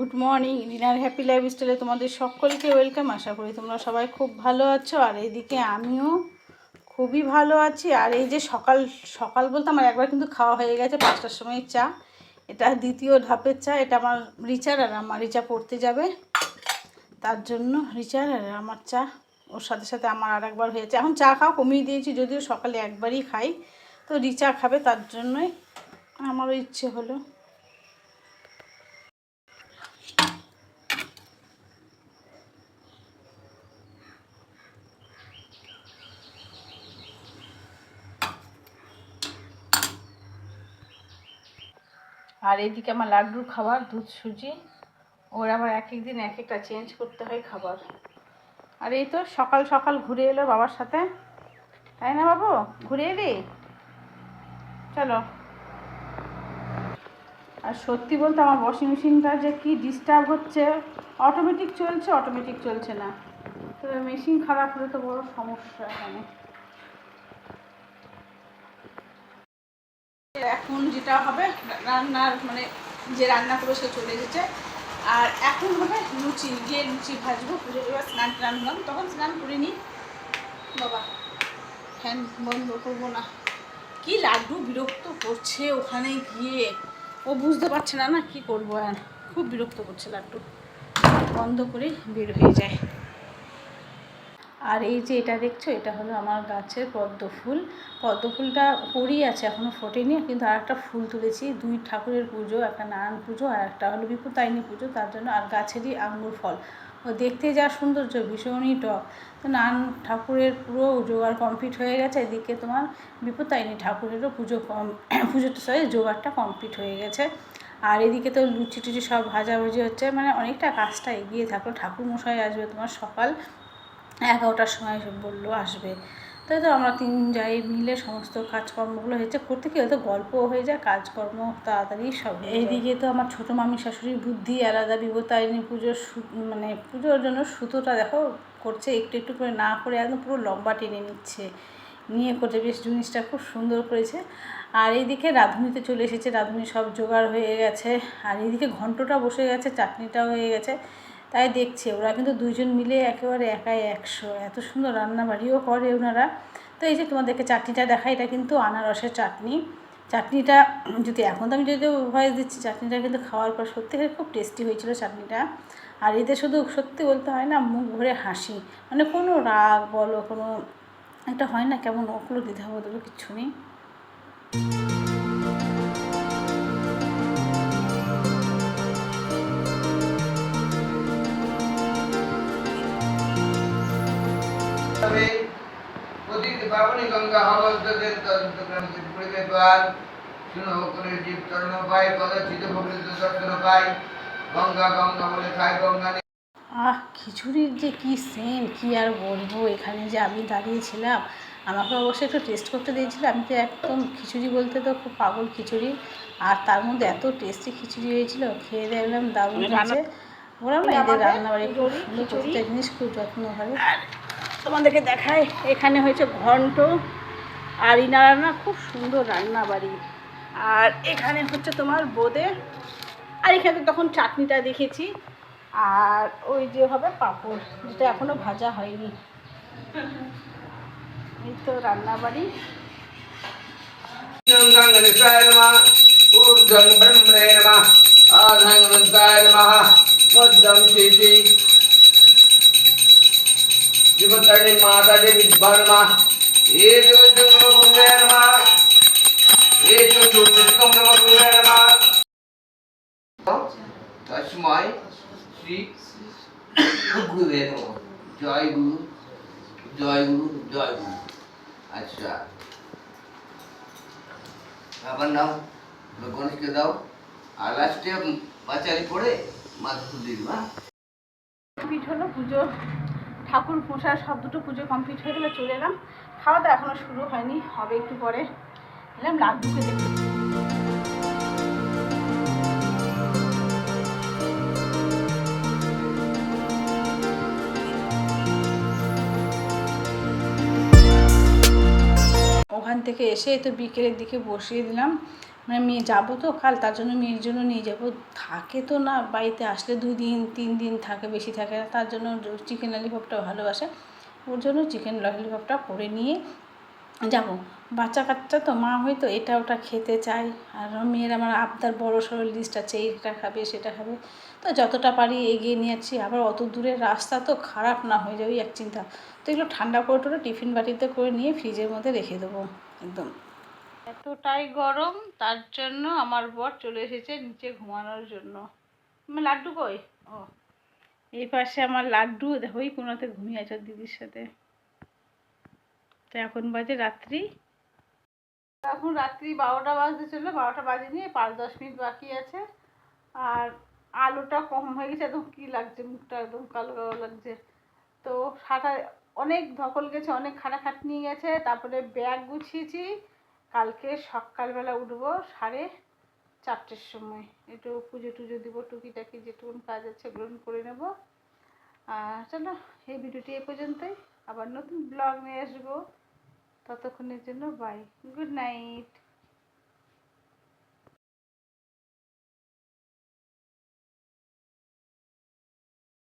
Good morning রিনার happy লাইফস্টাইলে তোমাদের সকলকে ওয়েলকাম। আশা করি তোমরা সবাই খুব ভালো আছো, আর এইদিকে আমিও খুবই ভালো আছি। আর এই যে সকাল সকাল বলতে আমার একবার কিন্তু খাওয়া হয়ে গেছে 5টার সময় চা। এটা দ্বিতীয় ধাপের চা। এটা আমার রিচার, আর আমার রিচা পড়তে যাবে, তার জন্য রিচার আর আমার চা, ওর সাথে সাথে আমার আর একবার হয়েছে। এখন চা খাওয়া কমিয়ে দিয়েছি, যদিও সকালে একবারই খাই, তো রিচা খাবে তার জন্যই আমারও ইচ্ছে হলো। আর এইদিকে আমার লাড্ডুর খাবার দুধ সুজি, ওর আবার এক এক দিন এক একটা চেঞ্জ করতে হয় খাবার। আর এই তো সকাল সকাল ঘুরে এলো বাবার সাথে, তাই না বাবু? ঘুরে এলি, চলো। আর সত্যি বলতে আমার ওয়াশিং মেশিনটা যে কি ডিস্টার্ব হচ্ছে, অটোমেটিক চলছে না। তো মেশিন খারাপ হলে তো বড় সমস্যা এখানে। এখন যেটা হবে রান্নার মানে যে রান্না করে সে চলে গেছে, আর এখন হবে লুচি, গিয়ে লুচি ভাজবো। পুজো এবার স্নান টান হলাম, তখন স্নান করে নিই। বাবা ফ্যান বন্ধ করবো না, কি লাড্ডু বিরক্ত করছে ওখানে গিয়ে, ও বুঝতে পারছে না না কি করবো। আর খুব বিরক্ত করছে লাড্ডু, বন্ধ করে বের হয়ে যায়। আর এই যে এটা দেখছো, এটা হলো আমার গাছের পদ্ম ফুল। পদ্ম ফুলটা পড়েই আছে, এখনও ফোটেনি, কিন্তু আর একটা ফুল তুলেছি। দুই ঠাকুরের পুজো, একটা নারায়ণ পুজো আর একটা হলো বিপত্তারিণী পুজো, তার জন্য। আর গাছেরই আঙুর ফল, ও দেখতে যা সৌন্দর্য, ভীষণই টক। তো নারায়ণ ঠাকুরের পুরো জোগাড় কমপ্লিট হয়ে গেছে। এদিকে তোমার বিপত্তারিণী ঠাকুরেরও পুজোটা জোগাড়টা কমপ্লিট হয়ে গেছে। আর এদিকে তো লুচি টুচি সব ভাজাভাজি হচ্ছে, মানে অনেকটা কাজটা এগিয়ে থাকলো। ঠাকুরমশাই আসবে তোমার সকাল 11টার সময় বললো আসবে। তাই তো আমরা তিন যাই মিলে সমস্ত কাজকর্মগুলো হয়েছে, করতে কি হয়তো গল্পও হয়ে যায়, কাজকর্ম তাড়াতাড়ি সব। এইদিকে তো আমার ছোটো মামি শাশুড়ির বুদ্ধি আলাদা, বিপত্তারিণী পুজোর মানে পুজোর জন্য সুতোটা দেখো করছে, একটু একটু করে না করে একদম পুরো লম্বা টেনে নিয়ে করছে, বেশ জিনিসটা খুব সুন্দর করেছে। আর এইদিকে রাঁধুনিতে চলে এসেছে, রাঁধুনি সব জোগাড় হয়ে গেছে। আর এইদিকে ঘন্টটা বসে গেছে, চাটনিটাও হয়ে গেছে। তাই দেখছে ওরা কিন্তু দুইজন মিলে একেবারে একাই 100, এত সুন্দর রান্নাবাড়িও করে ওনারা। তো এই যে তোমাদেরকে চাটনিটা দেখাই, এটা কিন্তু আনারসের চাটনি। চাটনিটা যদি এখন তো আমি যদি ভয়েস দিচ্ছি, চাটনিটা কিন্তু খাওয়ার পর সত্যি খুব টেস্টি হয়েছিল চাটনিটা। আর এতে শুধু সত্যি বলতে হয় না, মুখ ভরে হাসি, মানে কোনো রাগ বলো, কোনো একটা হয় না কেমন, ওগুলো দ্বিধাবোধ কিচ্ছু নেই। পাবনি গঙ্গা হলদের পরিবে দ্বার শুনো করে জীব তরণ পায় কদাচিত ভবিষ্যৎ দর্শন পায় গঙ্গা গঙ্গা বলে খায় গঙ্গা। খিচুড়ির যে কি সেন্ট, কি আর বলবো। এখানে যে আমি দাঁড়িয়েছিলাম, আমাকে অবশ্যই একটু টেস্ট করতে দিয়েছিল। আমি তো একদম খিচুড়ি বলতে তো খুব পাগল খিচুড়ি, আর তার মধ্যে এত টেস্টি খিচুড়ি হয়েছিল, খেয়ে দেখলাম দারুণ হয়েছে। বললাম না এদের রান্নাবাড়ি খুব সুন্দর, প্রতিটা জিনিস খুব যত্ন করে। তোমাদেরকে দেখায়, এখানে হয়েছে ঘন্ট, আর ইনারা না খুব সুন্দর রান্নাবাড়ি। আর এখানে হচ্ছে তোমার বোঁদে, আর এখানে তখন চাটনিটা দেখেছি, আর ওই যে হবে পাঁপড়, যেটা এখনো ভাজা হয়নি। এই তো রান্নাবাড়ি। माता देवी वर्मा ये जो कुंभेरमा ये जो कुंभेरमा तस्मै श्री गुरुदेव जय गुरु जय गुरु जय गुरु। अच्छा अपन नाम गणेश के दाओ আর লাস্টে বাচ্চালি পড়ে মাথা তুলে দিবা। কমপ্লিট হলো পুজো, ঠাকুর পোষার সব দুটো পুজো কমপ্লিট হয়ে গেলে চলে এলাম। খাওয়া দাওয়া এখনও শুরু হয়নি, হবে একটু পরে। এলাম লাড্ডুকে দেখতে। ওখান থেকে এসে তো বিকেলের দিকে বসিয়ে দিলাম মানে মেয়ে যাবো তো কাল, তার জন্য মেয়ের জন্য নিয়ে যাবো। থাকে তো না বাড়িতে, আসলে 2 দিন 3 দিন থাকে, বেশি থাকে না, তার জন্য চিকেন ললিপপটা ভালোবাসে, ওর জন্য চিকেন ললিপপটা করে নিয়ে যাবো। বাচ্চা কাচ্চা তো, মা হয়তো এটা ওটা খেতে চায়, আর মেয়ের আমার আবদার বড় সড়ো লিস্ট আছে, এটা খাবে সেটা খাবে, তো যতটা পারি এগিয়ে নিয়ে যাচ্ছি। আবার অত দূরের রাস্তা তো, খারাপ না হয়ে যাবে এক চিন্তা। তো এগুলো ঠান্ডা করে টোরে টিফিন বাটিতে করে নিয়ে ফ্রিজের মধ্যে রেখে দেবো একদম। এতটাই গরম, তার জন্য আমার বর চলে এসেছে নিচে ঘুমানোর জন্য। আমার লাড্ডু কই? ও, এই পাশে আমার লাড্ডু দেখো ওই কোনাতে ঘুমিয়ে আছে ওর দিদির সাথে। তো এখন বাজে রাত্রি, এখন রাত্রি 12টা বাজতে চললো, 12টা বাজেনি, 5-10 মিনিট বাকি আছে। আর আলোটা কম হয়ে গেছে, একদম কী লাগছে, মুখটা একদম কালো কালো লাগছে। তো হাঁটা অনেক ধকল গেছে, অনেক খাটাখাটনি গেছে, তারপরে ব্যাগ গুছিয়েছি। কালকে সকালবেলা উঠবো 4:30-র সময়, একটু পুজো টুজো দিব, টুকিটাকি যেটুকুন কাজ আছে সেগুলো করে নেবো। চলো, এই ভিডিওটি এ পর্যন্তই, আবার নতুন ব্লগ নিয়ে আসবো। ততক্ষণের জন্য বাই, গুড নাইট।